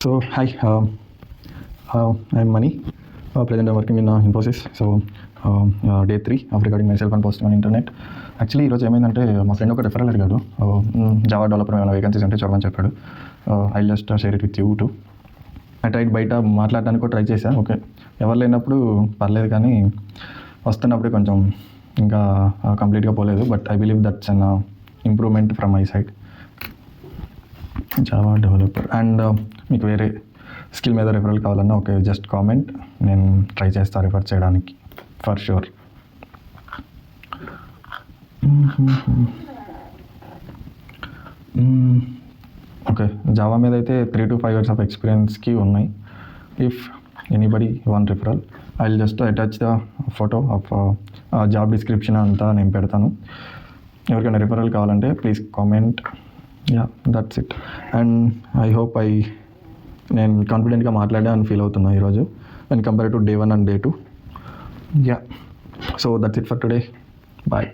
So hi, I'm Mani. Present I'm working in Infosys. So day 3 of recording myself and posting on internet. Actually ఈరోజు ఏమైందంటే మా friend ఒక referral అడిగాడు. Java developer ఏమైనా vacancies ఉంటే చూడమని చెప్పాడు. I just share it with you to. I tried బయట మాట్లాడడానికి కూడా ట్రై చేశాను. ఓకే, ఎవరు లేనప్పుడు పర్లేదు, కానీ వస్తున్నప్పుడే కొంచెం ఇంకా కంప్లీట్గా పోలేదు. But I believe that's an improvement from my side. Java developer and మీకు వేరే స్కిల్ మీద రిఫరల్ కావాలన్నా ఓకే, జస్ట్ కామెంట్, నేను ట్రై చేస్తాను రిఫర్ చేయడానికి ఫర్ షూర్. ఓకే, జావా మీద అయితే 3 to 5 years ఆఫ్ ఎక్స్పీరియన్స్కి ఉన్నాయి. If anybody one referral, I will just attach the photo of job description అంతా నేను పెడతాను. ఎవరికైనా రిఫరల్ కావాలంటే please comment. Yeah, that's it. And I hope నేను కాన్ఫిడెంట్గా మాట్లాడా అని ఫీల్ అవుతున్నా ఈరోజు when compared to day 1 and day 2. Yeah, so that's it for today. Bye.